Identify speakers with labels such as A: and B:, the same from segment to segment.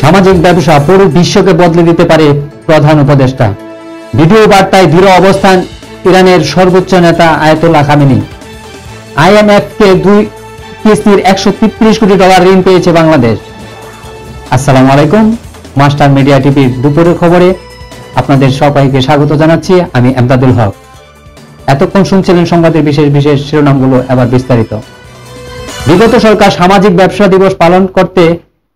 A: সামাজিক ব্যবসা পুরো বিশ্বকে বদলে দিতে পারে প্রধান উপদেষ্টা। ভিডিও বার্তায় দৃঢ় অবস্থান ইরানের সর্বোচ্চ নেতা আয়াতুল্লাহ খামেনি। IMF কে 2 কিস্তির $133 কোটি ঋণ পেয়েছে বাংলাদেশ। আসসালামু আলাইকুম, মাস্টার মিডিয়া টিভির দুপুরের খবরে আপনাদের সবাইকে স্বাগত জানাচ্ছি। আমি এমদাদুল হক। এতক্ষণ শুনছিলেন সংবাদের বিশেষ বিশেষ শিরোনামগুলো, এবার বিস্তারিত। বিগত সরকার সামাজিক ব্যবসা দিবস পালন করতে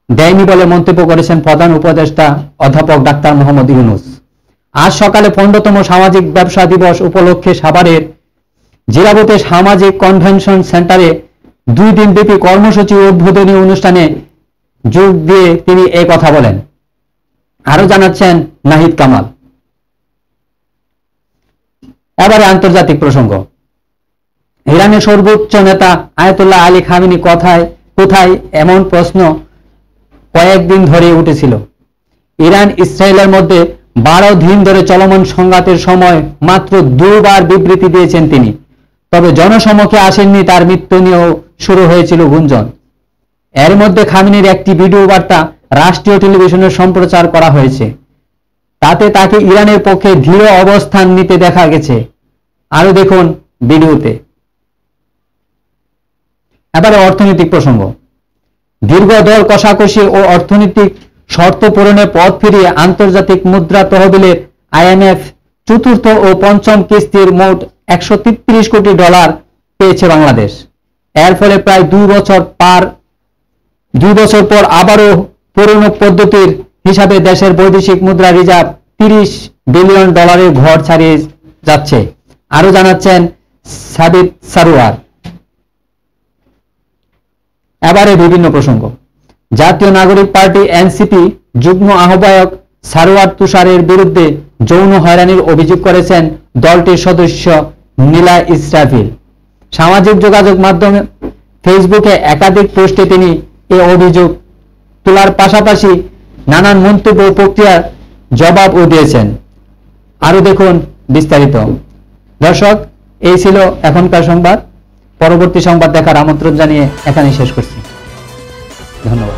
A: দেয়নি বলে মন্তব্য করেছেন প্রধান উপদেষ্টা অধ্যাপক ডাক্তার মোহাম্মদ ইউনূস। আজ সকালে 15তম সামাজিক ব্যবসা দিবস উপলক্ষে সাভারের জিরাবতে সামাজিক কনভেনশন সেন্টারে 2 দিনব্যাপী কর্মসূচি উদ্বোধনী অনুষ্ঠানে যোগ দিয়ে তিনি এই কথা বলেন। আরো জানাচ্ছেন নাহিদ কামাল। এবারে আন্তর্জাতিক প্রসঙ্গ। ইরানের সর্বোচ্চ নেতা আয়াতুল্লাহ আলী খামেনি কোথায় এমন প্রশ্ন কয়েকদিন ধরে উঠেছিল। ইরান ইসরায়েলের মধ্যে 12 দিন ধরে চলমান সংঘাতের সময় মাত্র 2 বার বিবৃতি দিয়েছেন তিনি। তবে জনসমক্ষে আসেননি, তার মৃত্যু নিয়েও শুরু হয়েছিল গুঞ্জন। এর মধ্যে খামেনির একটি ভিডিও বার্তা রাষ্ট্রীয় টেলিভিশনে সম্প্রচার করা হয়েছে। তাতে তাকে ইরানের পক্ষে দৃঢ় অবস্থান নিতে দেখা গেছে। আরো দেখুন ভিডিওতে। এবারে অর্থনৈতিক প্রসঙ্গ। দীর্ঘ দর কষাকষি ও অর্থনৈতিক শর্ত পূরণে পথ ফিরিয়ে আন্তর্জাতিক মুদ্রা তহবিলের IMF চতুর্থ ও পঞ্চম কিস্তির মোট $133 কোটি পেয়েছে বাংলাদেশ। এর ফলে প্রায় 2 বছর পর আবারও পুরনো পদ্ধতির হিসাবে দেশের বৈদেশিক মুদ্রা রিজার্ভ $30 বিলিয়ন ঘর ছাড়িয়ে যাচ্ছে। আরো জানাচ্ছেন সাবিত সারোয়ার। এবারে বিভিন্ন প্রসঙ্গ। জাতীয় নাগরিক পার্টি NCP যুগ্ম আহ্বায়ক সারোয়ার তুষারের বিরুদ্ধে যৌন হয়রানির অভিযোগ করেছেন দলটির সদস্য নীলা ইসরাফিল। সামাজিক যোগাযোগ মাধ্যমে ফেসবুকে একাধিক পোস্টে তিনি এই অভিযোগ তোলার পাশাপাশি নানান মন্তব্য প্রক্রিয়ার জবাবও দিয়েছেন। আরো দেখুন বিস্তারিত। দর্শক, এই ছিল এখনকার সংবাদ। পরবর্তী সংবাদ দেখার আমন্ত্রণ জানিয়ে এখানেই শেষ করছি। ধন্যবাদ।